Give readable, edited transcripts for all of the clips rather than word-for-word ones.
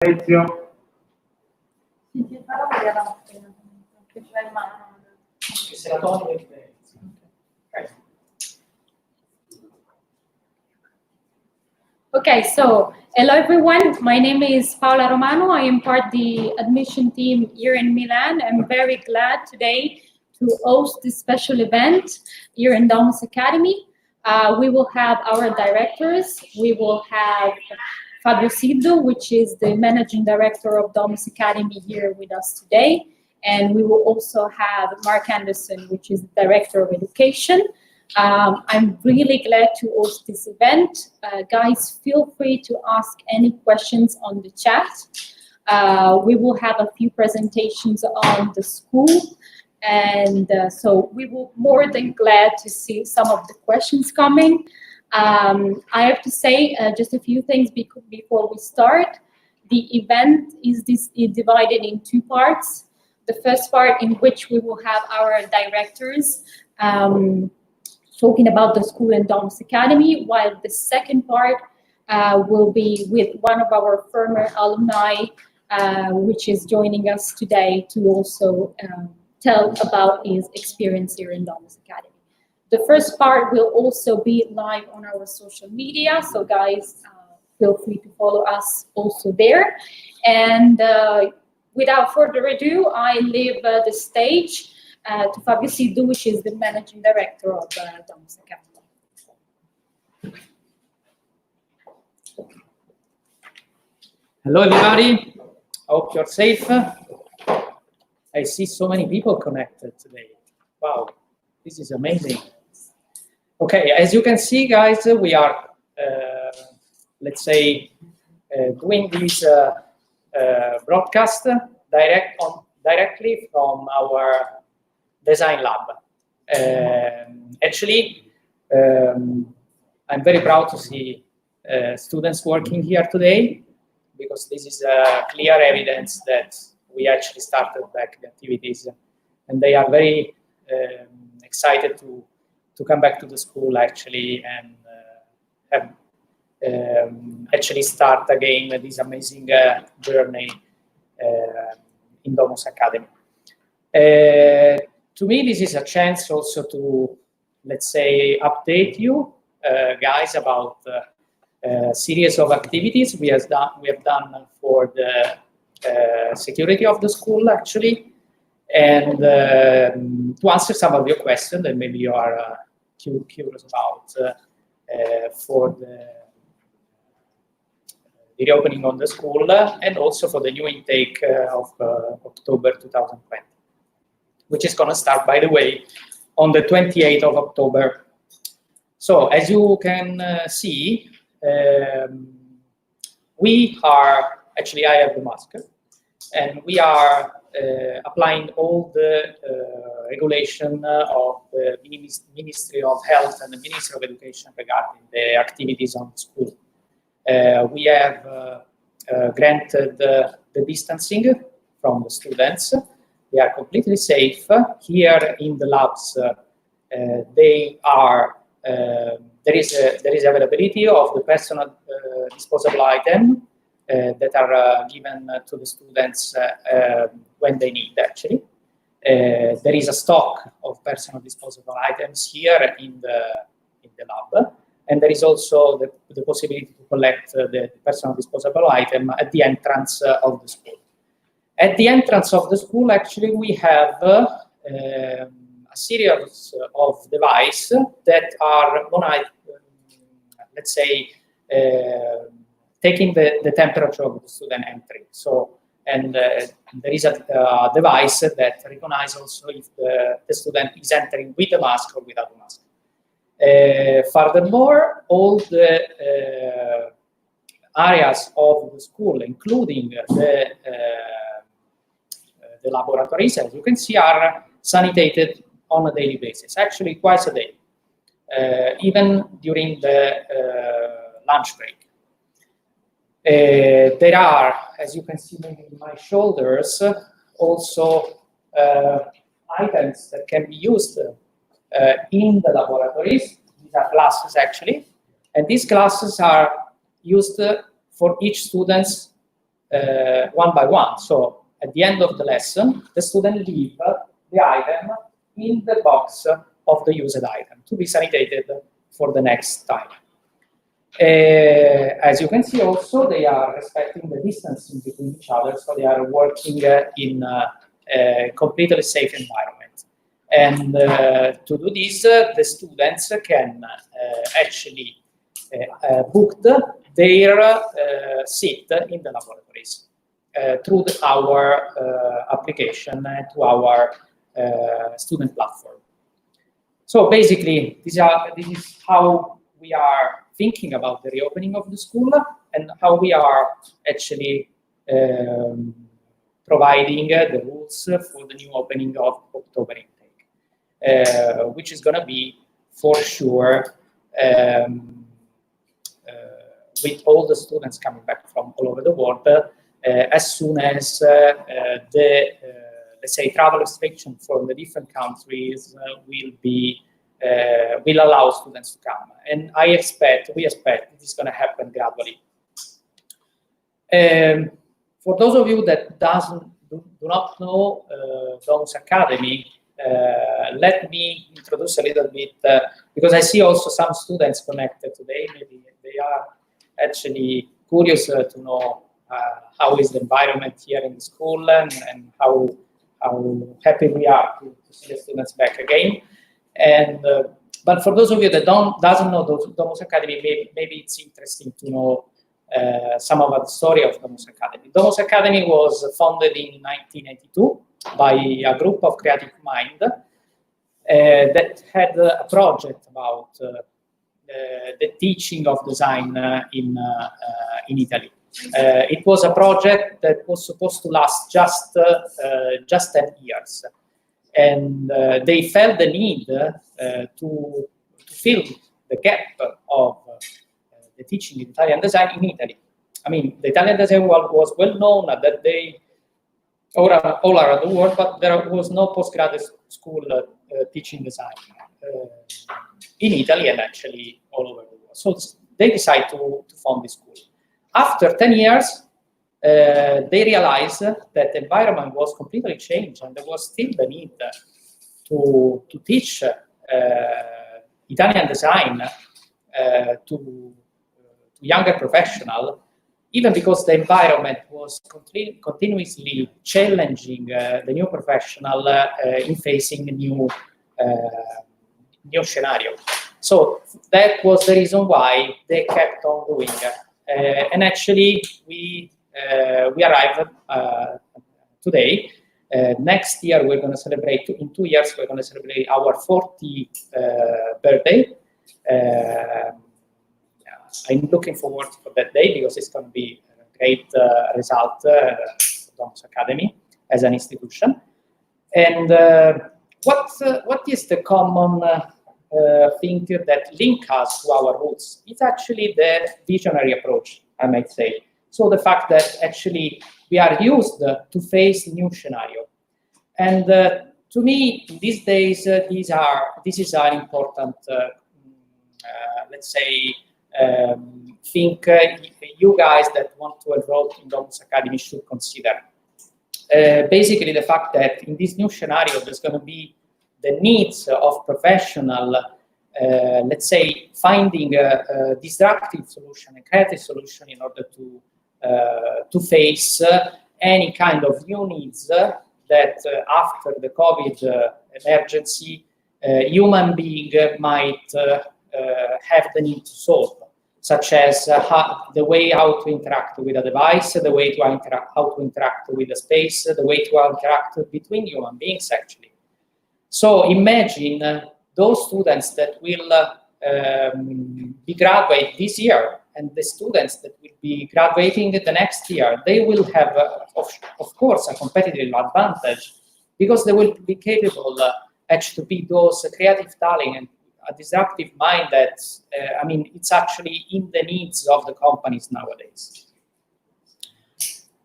Ezio. Okay, so hello everyone. My name is Paola Romano. I am part of the admission team here in Milan. I'm very glad today to host this special event here in Domus Academy. We will have our directors. We will have Fabio Siddu, which is the managing director of Domus Academy, here with us today. And we will also have Mark Anderson, which is the director of education. I'm really glad to host this event. Guys, feel free to ask any questions on the chat. We will have a few presentations on the school. And so we will more than glad to see some of the questions coming. I have to say just a few things before we start. The event is divided in two parts. The first part, in which we will have our directors talking about the school and Domus Academy, while the second part will be with one of our former alumni, which is joining us today to also tell about his experience here in Domus Academy. The first part will also be live on our social media, so guys, feel free to follow us also there. And without further ado, I leave the stage to Fabio Siddu, which is the managing director of Domus Academy. Hello everybody, hope you're safe. I see so many people connected today. Wow, this is amazing. Okay, as you can see, guys, we are, let's say, doing this broadcast directly from our design lab. Actually, I'm very proud to see students working here today, because this is clear evidence that we actually started back the activities, and they are very excited to come back to the school actually and have actually start again this amazing journey in Domus Academy. To me, this is a chance also to, let's say, update you guys about a series of activities we have done for the security of the school actually, and to answer some of your questions that maybe you are curious about for the reopening of the school, and also for the new intake of October 2020, which is going to start, by the way, on the 28th of October. So as you can see, we are, actually I have the mask, and we are applying all the regulation of the Ministry of Health and the Ministry of Education regarding the activities on the school. We have granted the distancing from the students. They are completely safe. Here in the labs, they are, there is availability of the personal disposable item that are given to the students when they need, actually. There is a stock of personal disposable items here in the lab, and there is also the possibility to collect the personal disposable item at the entrance of the school. At the entrance of the school, actually, we have a series of devices that are, let's say, taking the temperature of the student entering. So, and there is a device that recognizes also if the student is entering with a mask or without a mask. Furthermore, all the areas of the school, including the laboratories, as you can see, are sanitated on a daily basis, actually twice a day, even during the lunch break. There are, as you can see maybe in my shoulders, also items that can be used in the laboratories. These are glasses actually, and these glasses are used for each student one by one. So at the end of the lesson, the student leave the item in the box of the used item to be sanitated for the next time. As you can see also, they are respecting the distance in between each other, so they are working in a completely safe environment. And to do this, the students can actually book their seat in the laboratories through our application, to our student platform. So basically, this is how we are thinking about the reopening of the school and how we are actually providing the rules for the new opening of October intake, which is going to be for sure with all the students coming back from all over the world as soon as the let's say travel restriction for the different countries will allow students to come, and we expect it is going to happen gradually. For those of you that do not know Domus Academy, let me introduce a little bit, because I see also some students connected today. Maybe they are actually curious to know how is the environment here in the school and how happy we are to see the students back again. And but for those of you that doesn't know Domus Academy, maybe it's interesting to know some of the story of Domus Academy. Domus Academy was founded in 1982 by a group of creative mind that had a project about the teaching of design in Italy. It was a project that was supposed to last just 10 years. And they felt the need to fill the gap of the teaching in Italian design in Italy. I mean, the Italian design was well known at that day all around the world, but there was no postgraduate school teaching design in Italy and actually all over the world. So they decided to found this school. After 10 years, they realized that the environment was completely changed and there was still the need to teach Italian design to younger professionals, even because the environment was continuously challenging the new professional in facing new scenario. So that was the reason why they kept on doing. And actually, we arrived today. Next year, we're going to celebrate, in 2 years, we're going to celebrate our 40th birthday. I'm looking forward for that day because it's going to be a great result for Domus Academy as an institution. And what is the common thing that links us to our roots? It's actually the visionary approach, I might say. So the fact that actually we are used to face new scenario. And to me, these days, this is an important, let's say, think you guys that want to enroll in Domus Academy should consider. Basically, the fact that in this new scenario, there's going to be the needs of professional, let's say, finding a disruptive solution, a creative solution in order to face any kind of new needs that after the COVID emergency, human being might have the need to solve, such as the way how to interact with a device, the way to how to interact with a space, the way to interact between human beings, actually. So imagine those students that will be graduated this year and the students that will be graduating the next year. They will have, of course, a competitive advantage because they will be capable actually to be those creative talent and a disruptive mind that, I mean, it's actually in the needs of the companies nowadays.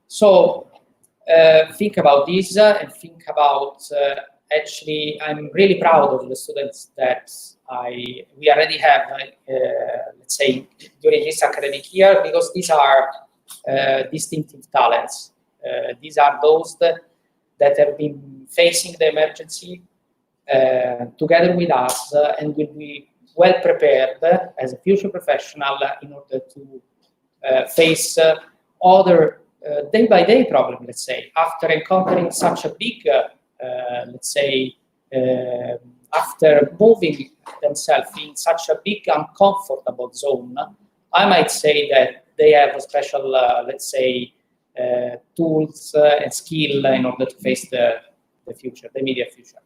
So think about this and think about, actually, I'm really proud of the students that we already have, let's say, during this academic year, because these are distinctive talents. These are those that have been facing the emergency together with us and will be well prepared as a future professional in order to face other day-by-day problems, let's say, after encountering such a big, let's say, after moving themselves in such a big uncomfortable zone, I might say that they have a special, let's say, tools and skill in order to face the future, the immediate future.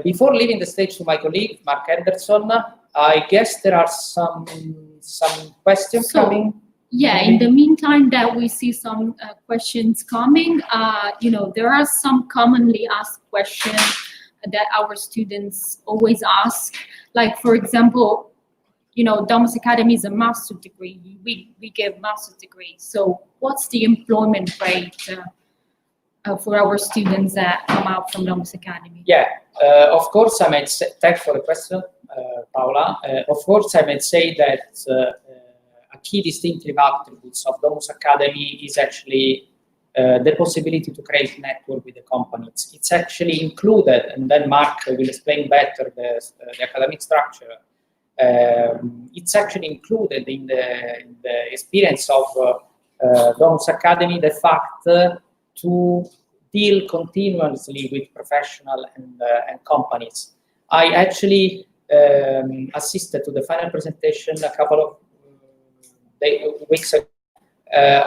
Before leaving the stage to my colleague, Mark Henderson, I guess there are some questions coming. Yeah, in the meantime that we see some questions coming, there are some commonly asked questions that our students always ask. Like, for example, Domus Academy is a master's degree. We give master's degree. So what's the employment rate for our students that come out from Domus Academy? Yeah, of course, I might say, thanks for the question, Paola. Of course, I might say that a key distinctive attributes of Domus Academy is actually the possibility to create network with the companies. It's actually included, and then Mark will explain better the academic structure. It's actually included in the experience of Domus Academy, the fact to deal continuously with professionals and companies. I actually assisted to the final presentation a couple of weeks ago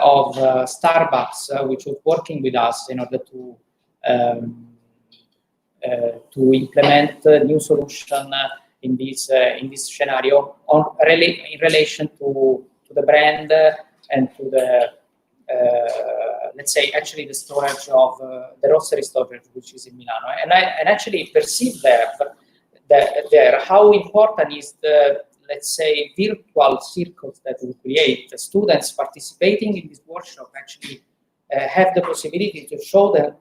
of Starbucks, which was working with us in order to implement a new solution in this scenario in relation to the brand and to the let's say actually the storage of the roastery storage, which is in Milano. And I actually perceived there how important is the, let's say, virtual circles that we create. The students participating in this workshop actually have the possibility to show them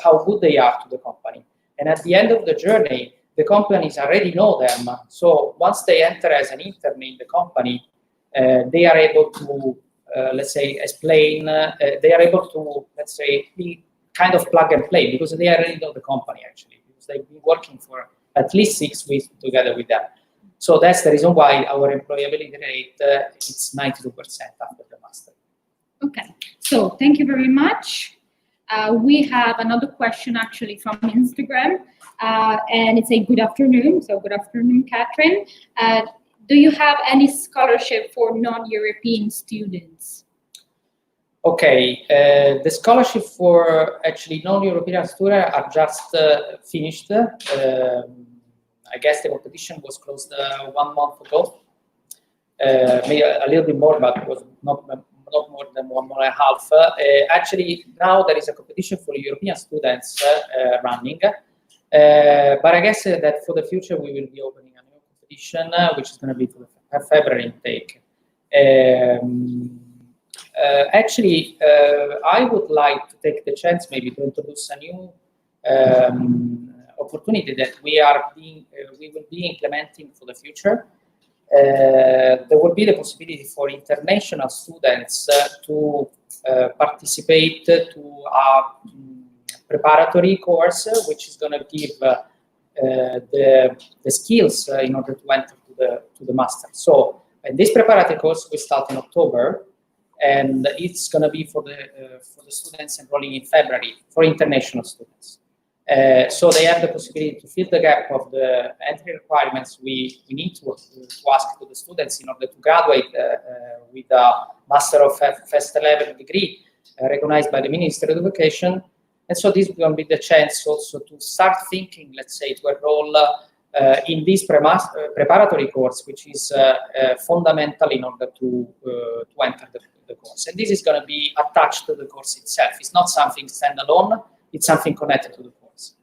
how good they are to the company. And at the end of the journey, the companies already know them. So once they enter as an intern in the company, they are able to, let's say, explain, they are able to, let's say, be kind of plug and play because they already know the company actually, because they've been working for at least 6 weeks together with them. So that's the reason why our employability rate is 92% after the master. Okay, so thank you very much. We have another question actually from Instagram, and it's a good afternoon. So good afternoon, Catherine. Do you have any scholarship for non-European students? Okay, the scholarship for actually non-European students are just finished. I guess the competition was closed 1 month ago, maybe a little bit more, but it was not more than 1 month and a half. Actually, now there is a competition for European students running, but I guess that for the future we will be opening a new competition, which is going to be for the February intake. Actually, I would like to take the chance maybe to introduce a new opportunity that we will be implementing for the future. There will be the possibility for international students to participate to a preparatory course, which is going to give the skills in order to enter to the master. So this preparatory course will start in October, and it's going to be for the students enrolling in February for international students. So they have the possibility to fill the gap of the entry requirements we need to ask to the students in order to graduate with a Master of First Level degree recognized by the Ministry of Education. And so this will be the chance also to start thinking, let's say, to enroll in this preparatory course, which is fundamental in order to enter the course. And this is going to be attached to the course itself. It's not something standalone, it's something connected to the course.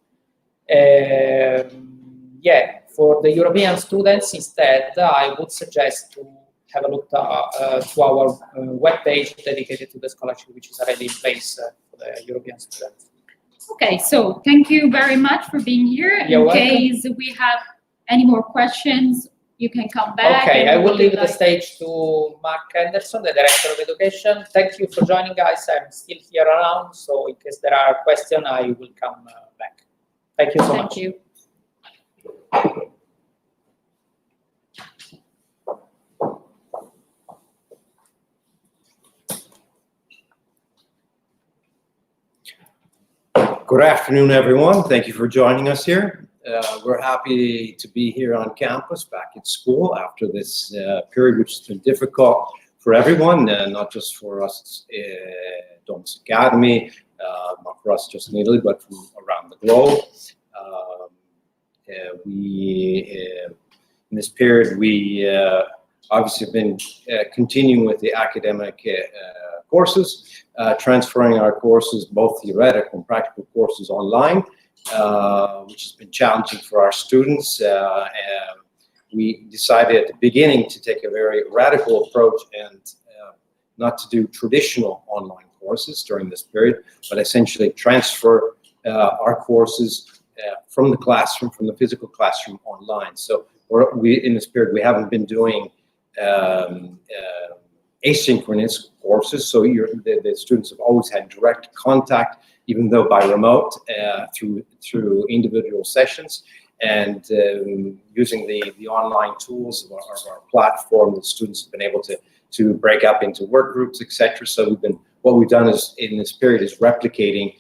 Yeah, for the European students instead, I would suggest to have a look to our webpage dedicated to the scholarship, which is already in place for the European students. Okay, so thank you very much for being here. You're welcome. In case we have any more questions you can come back. Okay, and I we will do leave the like- stage to Mark Henderson, the Director of Education. Thank you for joining, guys. I'm still here around, so in case there are questions, I will come back. Thank you so much. Thank you. Good afternoon, everyone. Thank you for joining us here. We're happy to be here on campus, back at school after this period, which has been difficult for everyone, not just for us at Domus Academy, not for us just in Italy, but from around the globe. In this period, we obviously have been continuing with the academic courses, transferring our courses, both theoretical and practical courses, online, which has been challenging for our students. We decided at the beginning to take a very radical approach and not to do traditional online courses during this period, but essentially transfer our courses from the classroom, from the physical classroom, online. So in this period, we haven't been doing asynchronous courses, so the students have always had direct contact, even though by remote, through individual sessions, and using the online tools of our platform, the students have been able to break up into work groups, etc. So what we've done is in this period is replicating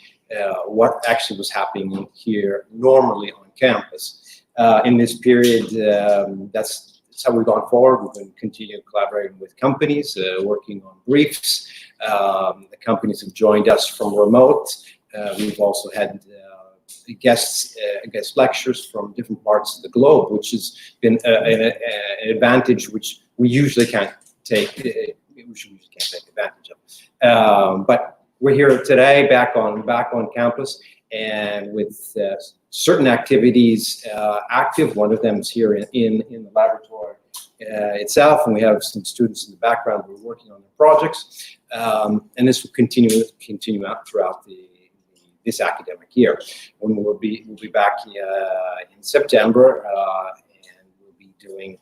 what actually was happening here normally on campus. In this period, that's how we've gone forward. We've been continuing collaborating with companies, working on briefs. The companies have joined us from remote. We've also had guest lectures from different parts of the globe, which has been an advantage which we usually can't take. We usually can't take advantage of. But we're here today, back on campus, and with certain activities active. One of them is here in the laboratory itself, and we have some students in the background who are working on their projects. And this will continue out throughout this academic year. When we'll be back in September, and we'll be doing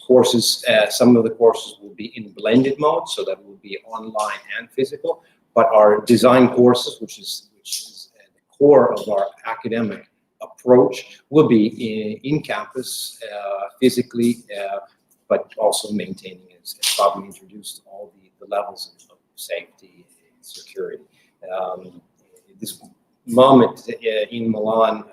courses. Some of the courses will be in blended mode, so that will be online and physical. But our design courses, which is the core of our academic approach, will be in campus physically, but also maintaining, as Fabio introduced, all the levels of safety and security. This moment in Milan,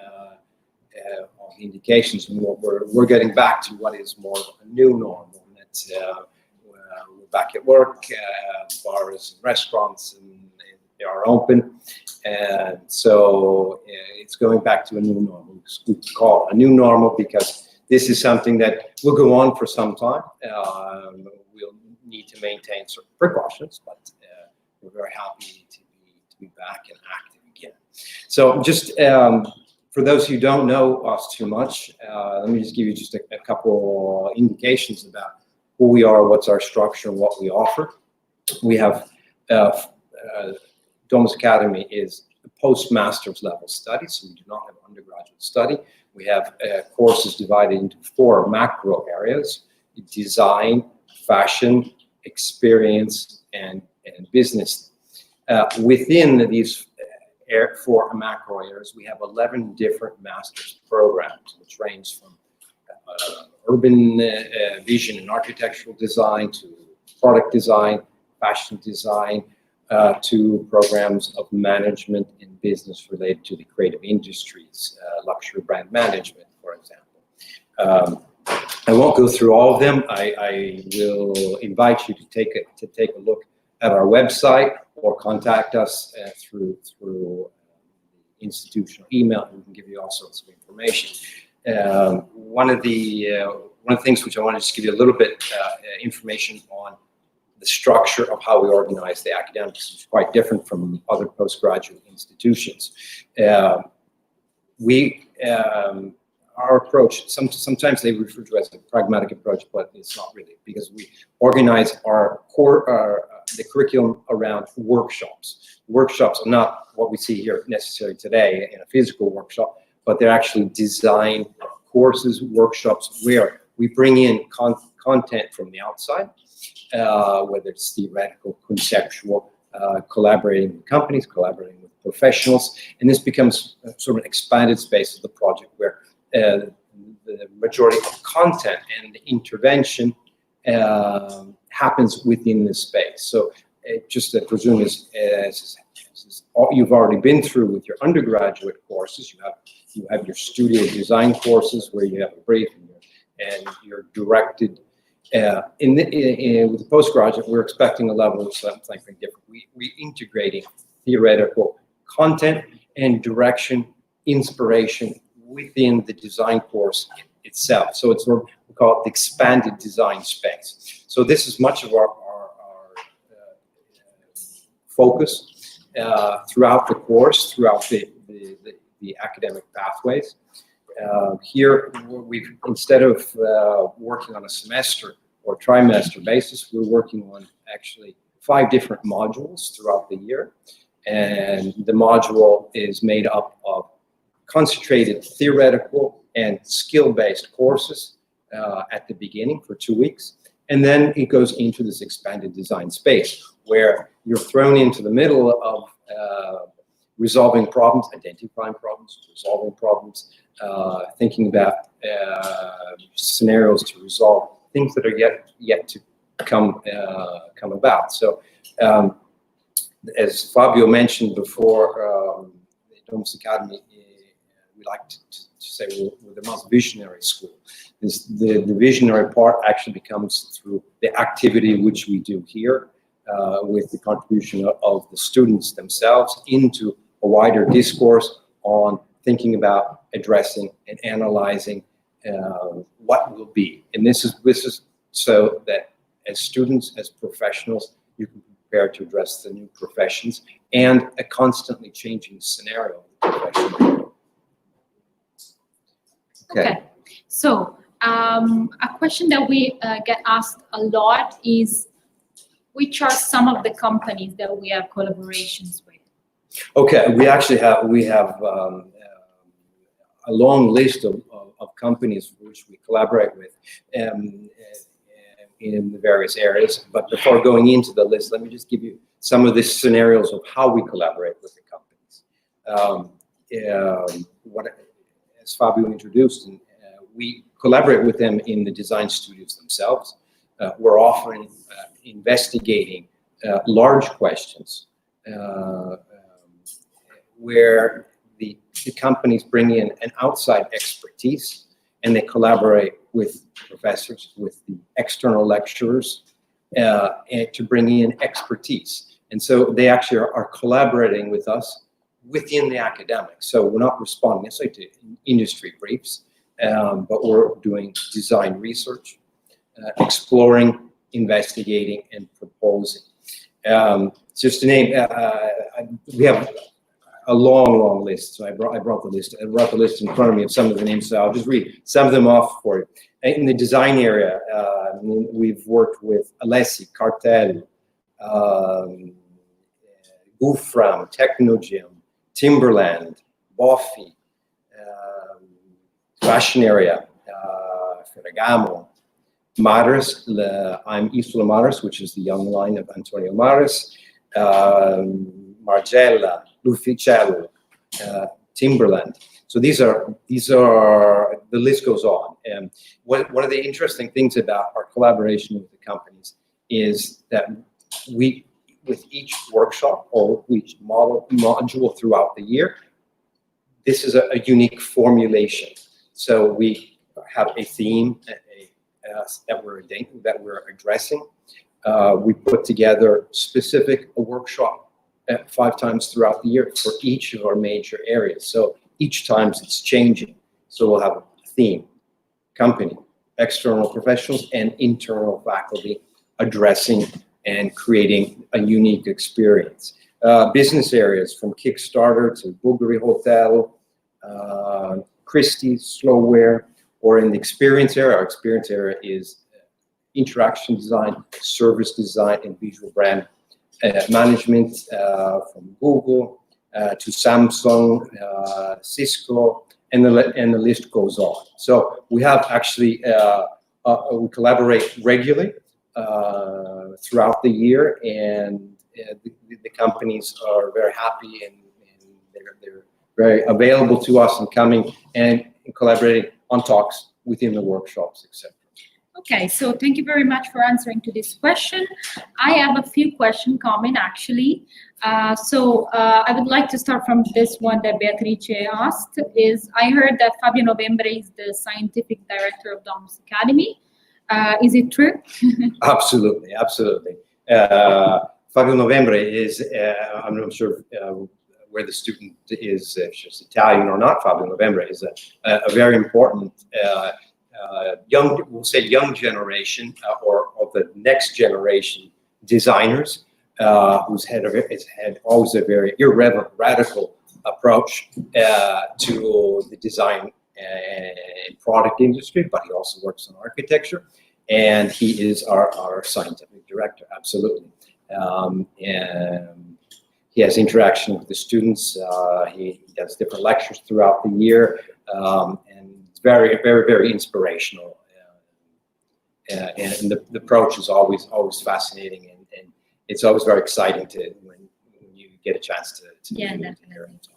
all the indications, we're getting back to what is more of a new normal. That we're back at work, bars and restaurants, and they are open, and so it's going back to a new normal. We call it a new normal because this is something that will go on for some time. We'll need to maintain certain precautions, but we're very happy to be back and active again. So just for those who don't know us too much, let me just give you just a couple indications about who we are, what's our structure, and what we offer. We have Domus Academy is a post-master's level study, so we do not have undergraduate study. We have courses divided into 4 macro areas: design, fashion, experience, and business. Within these 4 macro areas, we have 11 different master's programs, which range from urban vision and architectural design to product design, fashion design, to programs of management and business related to the creative industries, luxury brand management, for example. I won't go through all of them. I will invite you to take a look at our website or contact us through institutional email. We can give you all sorts of information. One of the things which I want to just give you a little bit information on the structure of how we organize the academics is quite different from other postgraduate institutions. Our approach, sometimes they refer to it as a pragmatic approach, but it's not really, because we organize our the curriculum around workshops. Workshops are not what we see here necessarily today in a physical workshop, but they're actually design courses, workshops, where we bring in content from the outside, whether it's theoretical, conceptual, collaborating with companies, collaborating with professionals, and this becomes sort of an expanded space of the project where the majority of content and the intervention happens within this space. So just I presume as you've already been through with your undergraduate courses, you have your studio design courses where you have a brief and you're directed. With the postgraduate, we're expecting a level of something different. We're integrating theoretical content and direction, inspiration within the design course itself. So it's what we call it the expanded design space. So this is much of our focus throughout the course, throughout the academic pathways. Here, we've instead of working on a semester or trimester basis, we're working on actually 5 different modules throughout the year. And the module is made up of concentrated theoretical and skill-based courses at the beginning for 2 weeks. And then it goes into this expanded design space where you're thrown into the middle of resolving problems, identifying problems, resolving problems, thinking about scenarios to resolve things that are yet to come about. So, as Fabio mentioned before, Domus Academy, we like to say we're the most visionary school. The visionary part actually becomes through the activity which we do here with the contribution of the students themselves into a wider discourse on thinking about addressing and analyzing what will be. And this is so that as students, as professionals, you can prepare to address the new professions and a constantly changing scenario of the profession. Okay. So a question that we get asked a lot is, which are some of the companies that we have collaborations with? Okay, we actually have a long list of companies which we collaborate with in the various areas. But before going into the list, let me just give you some of the scenarios of how we collaborate with the companies. As Fabio introduced, we collaborate with them in the design studios themselves. We're often investigating large questions where the companies bring in an outside expertise and they collaborate with professors, with the external lecturers and to bring in expertise. And so they actually are collaborating with us within the academics. So we're not responding necessarily to industry briefs, but we're doing design research, exploring, investigating, and proposing. Just to name, we have a long list. So I brought the list. I brought the list in front of me of some of the names. So I'll just read some of them off for you. In the design area, we've worked with Alessi, Cartel, Gufram, Technogym, Timberland, Boffi, fashion area, Ferragamo, Maris, I'm Isola Maris, which is the young line of Antonio Maris, Margiela, L'Ufficello, Timberland. So these are the list goes on. And one of the interesting things about our collaboration with the companies is that we, with each workshop or each module throughout the year, this is a unique formulation. So we have a theme that we're addressing. We put together specific workshop 5 times throughout the year for each of our major areas. So each time it's changing. So we'll have a theme, company, external professionals, and internal faculty addressing and creating a unique experience. Business areas from Kickstarter to Bulgari Hotel, Christie's, Slowware, or in the experience area. Our experience area is interaction design, service design, and visual brand management from Google to Samsung, Cisco, and the list goes on. So we have actually We collaborate regularly throughout the year, and the companies are very happy, and they're very available to us and coming and collaborating on talks within the workshops, etc. Okay, so thank you very much for answering to this question. I have a few questions coming actually. I would like to start from this one that Beatrice asked. I heard that Fabio Novembre is the scientific director of Domus Academy. Is it true? Absolutely, absolutely. Fabio Novembre is, I'm not sure where the student is, if she's Italian or not. Fabio Novembre is a very important young generation or of the next generation designers who's had always a very irreverent, radical approach to the design and product industry, but he also works in architecture, and he is our scientific director, absolutely. And he has interaction with the students. He does different lectures throughout the year, and it's very, very, very inspirational. And the approach is always fascinating, and it's always very exciting when you get a chance to yeah, hear definitely. him talk.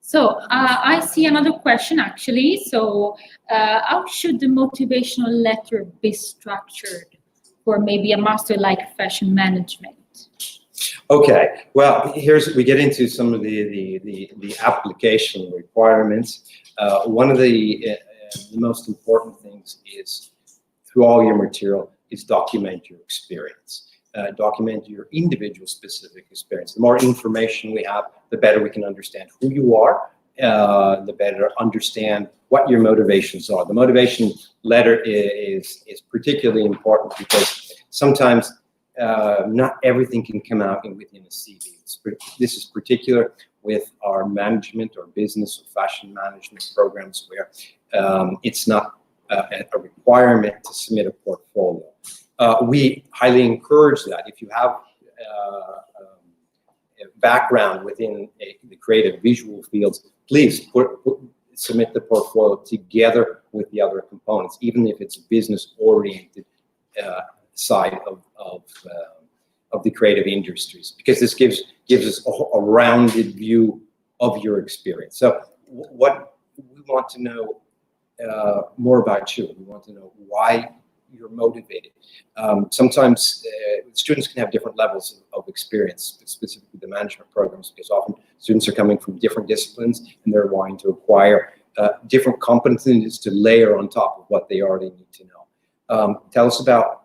So I see another question actually. So how should the motivational letter be structured for maybe a master like fashion management? Okay, well, we get into some of the application requirements. One of the most important things is, through all your material, is document your experience. Document your individual specific experience. The more information we have, the better we can understand who you are, the better understand what your motivations are. The motivation letter is particularly important because sometimes not everything can come out within a CV. This is particular with our management or business or fashion management programs where it's not a requirement to submit a portfolio. We highly encourage that. If you have a background within the creative visual fields, please submit the portfolio together with the other components, even if it's a business-oriented side of the creative industries, because this gives us a rounded view of your experience. So what we want to know more about you. We want to know why you're motivated. Sometimes students can have different levels of experience, specifically the management programs, because often students are coming from different disciplines and they're wanting to acquire different competencies to layer on top of what they already need to know. Tell us about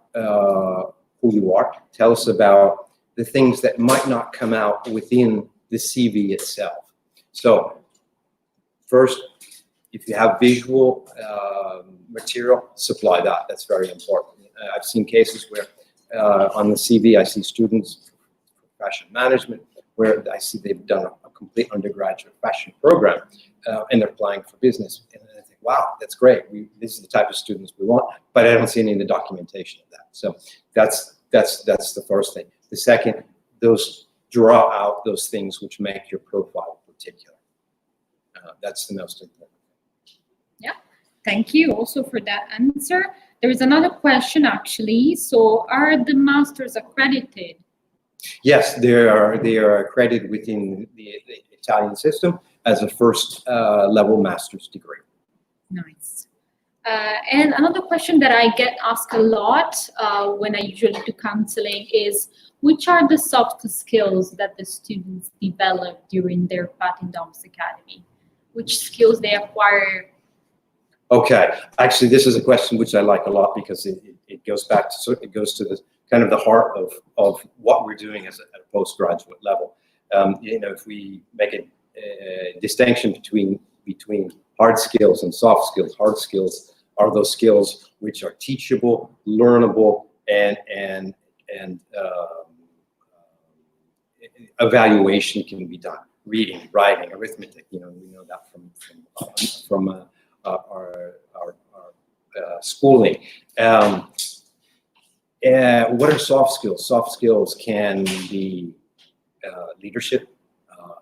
who you are. Tell us about the things that might not come out within the CV itself. So first, if you have visual material, supply that. That's very important. I've seen cases where on the CV I see students for fashion management where I see they've done a complete undergraduate fashion program and they're applying for business. And I think, wow, that's great. This is the type of students we want, but I don't see any of the documentation of that. So that's the first thing. The second, draw out those things which make your profile particular. That's the most important. Yeah, thank you also for that answer. There is another question actually. So are the masters accredited? Yes, they are accredited within the Italian system as a first level master's degree. Nice. And another question that I get asked a lot when I usually do counseling is, which are the soft skills that the students develop during their path in Domus Academy? Which skills they acquire? Okay, actually, this is a question which I like a lot because it goes back to the kind of the heart of what we're doing at a postgraduate level. If we make a distinction between hard skills and soft skills, hard skills are those skills which are teachable, learnable, and evaluation can be done. Reading, writing, arithmetic. We know that from our schooling. What are soft skills? Soft skills can be leadership.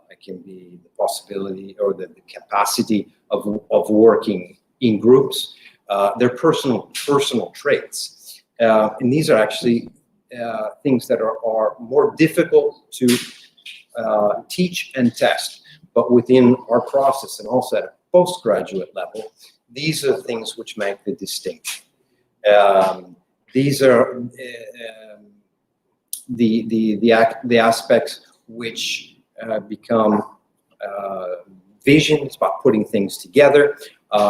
It can be the possibility or the capacity of working in groups. their personal traits. And these are actually things that are more difficult to teach and test. But within our process and also at a postgraduate level, these are things which make the distinction. These are the aspects which become vision. It's about putting things together.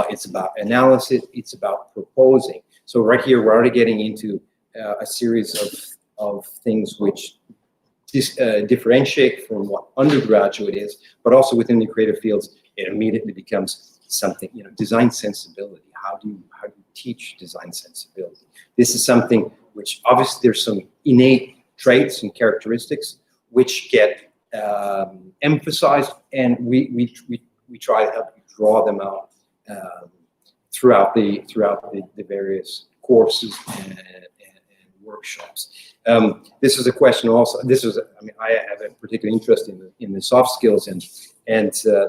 It's about analysis. It's about proposing. So right here, we're already getting into a series of things which differentiate from what undergraduate is, but also within the creative fields, it immediately becomes something, design sensibility. How do you teach design sensibility? This is something which obviously there's some innate traits and characteristics which get emphasized, and we try to help you draw them out throughout the various courses and workshops. This is a question also. I have a particular interest in the soft skills, and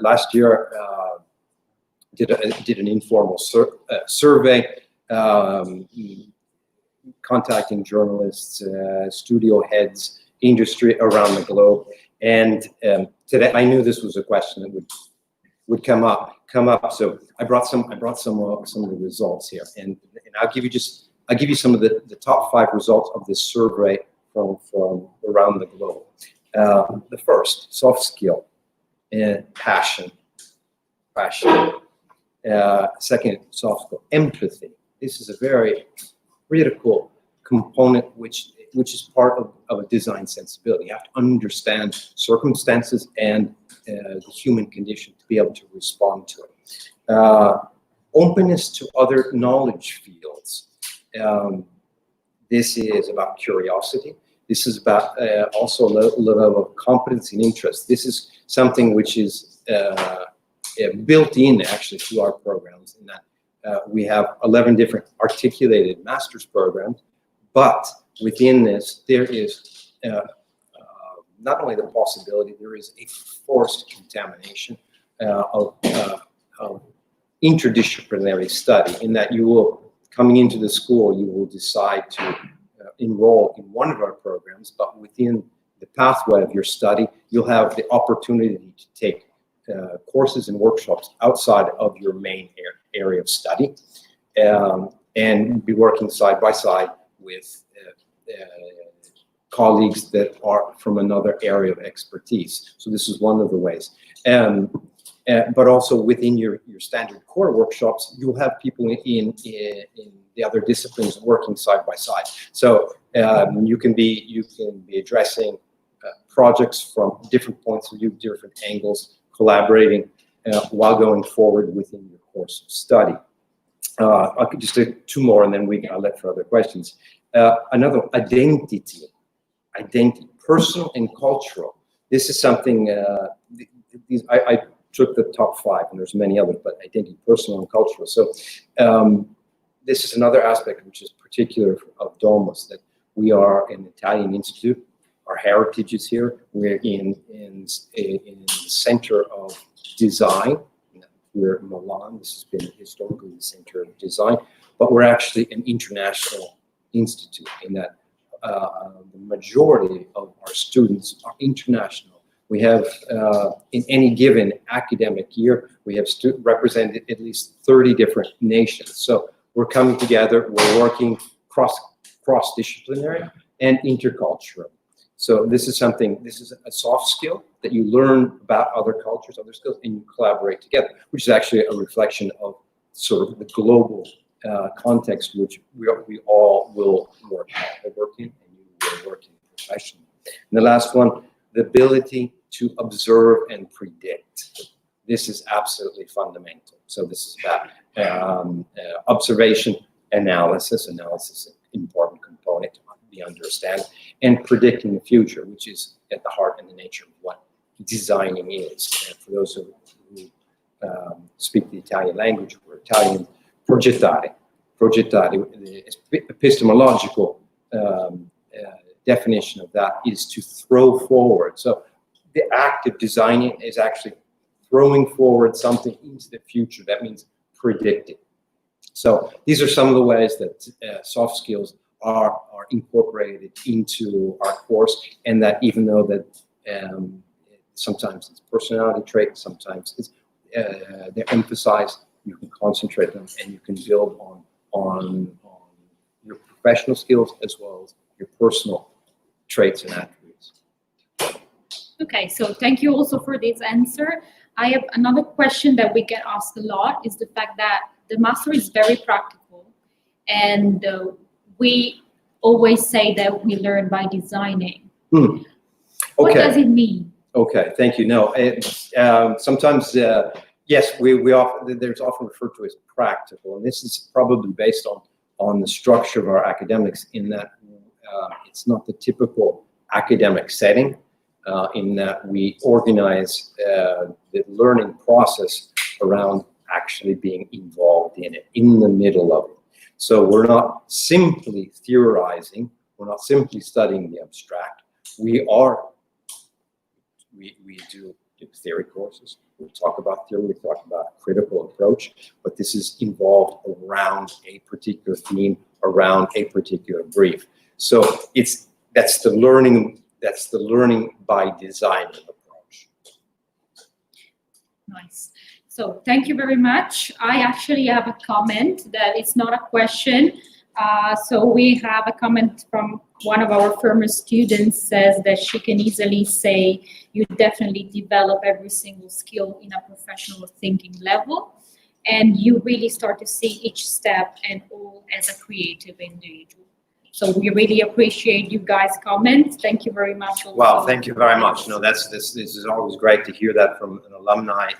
last year did an informal survey, contacting journalists, studio heads, industry around the globe, and today I knew this was a question that would come up. So I brought some of the results here, and I'll give you some of the top 5 results of this survey from around the globe. The first, soft skill, passion. Second, soft skill, empathy. This is a very critical component which is part of a design sensibility. You have to understand circumstances and the human condition to be able to respond to it. Openness to other knowledge fields. This is about curiosity. This is about also a level of competence and interest. This is something which is built in actually to our programs, in that we have 11 different articulated master's programs, but within this there is not only the possibility, there is a forced contamination of interdisciplinary study, in that you will, coming into the school, you will decide to enroll in one of our programs, but within the pathway of your study, you'll have the opportunity to take courses and workshops outside of your main area of study, and be working side by side with colleagues that are from another area of expertise. So this is one of the ways. But also within your standard core workshops, you'll have people in the other disciplines working side by side. So you can be addressing projects from different points of view, different angles, collaborating while going forward within your course of study. I could just do 2 more, and then I'll let for other questions. Another, identity, personal and cultural. This is something, I took the top 5, and there's many others, but identity, personal and cultural. So this is another aspect which is particular of Domus, that we are an Italian institute. Our heritage is here. We're in the center of design. We're in Milan. This has been historically the center of design, but we're actually an international institute, in that the majority of our students are international. We have, in any given academic year, we have represented at least 30 different nations. So we're coming together, we're working cross-disciplinary and intercultural. So this is a soft skill that you learn about other cultures, other skills, and you collaborate together, which is actually a reflection of sort of the global context which we all will work in, and you will work in professionally. And the last one, the ability to observe and predict. This is absolutely fundamental. So this is about observation, analysis is an important component to be understand, and predicting the future, which is at the heart and the nature of what designing is. And for those who speak the Italian language, or Italian, progettare, the epistemological definition of that is to throw forward. So the act of designing is actually throwing forward something into the future. That means predicting. So these are some of the ways that soft skills are incorporated into our course, and that even though that sometimes it's personality traits, sometimes it's they're emphasized, you can concentrate them and you can build on your professional skills as well as your personal traits and attributes. Okay, so thank you also for this answer. I have another question that we get asked a lot, is the fact that the master is very practical, and we always say that we learn by designing. Okay. What does it mean? Okay, thank you. No, sometimes, yes, there's often referred to as practical, and this is probably based on the structure of our academics, in that it's not the typical academic setting, in that we organize the learning process around actually being involved in it, in the middle of it. So we're not simply theorizing, we're not simply studying the abstract. We do theory courses, we talk about theory, we talk about critical approach, but this is involved around a particular theme, around a particular brief. So that's the learning by design approach. Nice. So thank you very much. I actually have a comment that is not a question. So we have a comment from one of our former students, says that she can easily say you definitely develop every single skill in a professional thinking level, and you really start to see each step and all as a creative individual. So we really appreciate you guys' comments. Thank you very much. Wow, thank you very much. No, this is always great to hear that from an alumni, and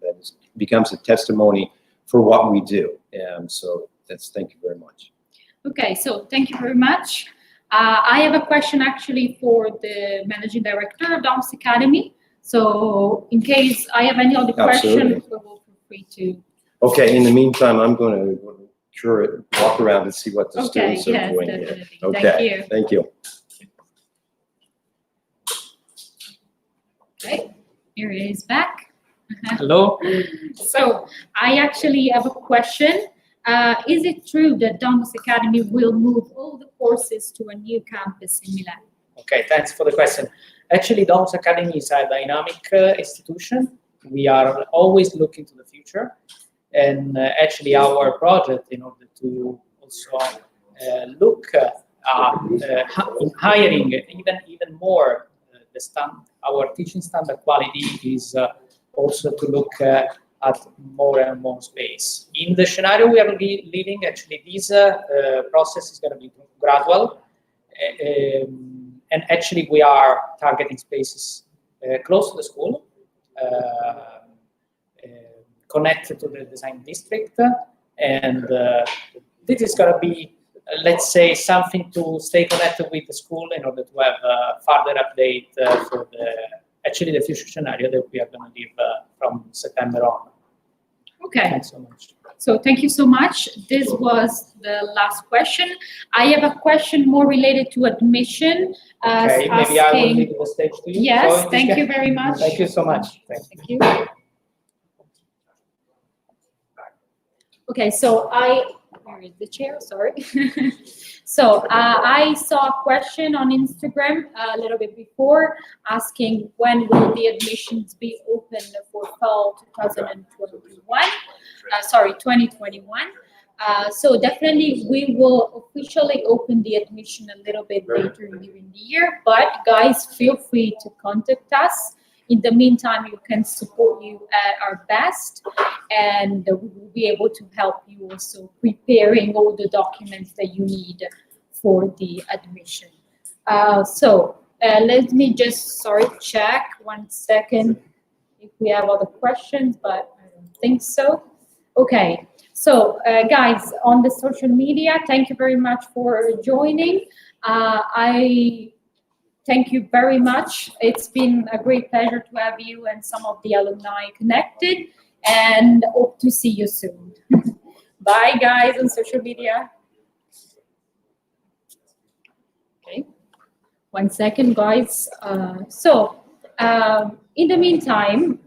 that becomes a testimony for what we do. So thank you very much. Okay, so thank you very much. I have a question actually for the managing director of Domus Academy. So in case I have any other questions, we will feel free to. Okay, in the meantime, I'm going to walk around and see what the students are doing definitely. here. Okay, thank you. Okay, here it is back. Hello. So I actually have a question. Is it true that Domus Academy will move all the courses to a new campus in Milan? Okay, thanks for the question. Actually, Domus Academy is a dynamic institution. We are always looking to the future. And actually, our project, in order to also look at hiring even more our teaching standard quality, is also to look at more and more space. In the scenario we are living, actually, this process is going to be gradual. And actually, we are targeting spaces close to the school, connected to the design district, and this is going to be, let's say, something to stay connected with the school in order to have further update for the future scenario that we are going to live from September on. Okay. Thanks so much. So thank you so much. This was the last question. I have a question more related to admission. Okay, maybe I will leave the stage to you. Yes, so thank you very much. Thank you so much. Thank you. Okay, so where is the chair? Sorry. So I saw a question on Instagram a little bit before, asking when will the admissions be open for fall 2021? 2021. So definitely we will officially open the admission a little bit later during the year, but guys, feel free to contact us. In the meantime, you can support you at our best, and we will be able to help you also preparing all the documents that you need for the admission. So let me just, check 1 second if we have other questions, but I don't think so. Okay, so guys, on the social media, thank you very much for joining. I thank you very much. It's been a great pleasure to have you and some of the alumni connected, and hope to see you soon. Bye, guys, on social media. Okay, 1 second, guys. In the meantime,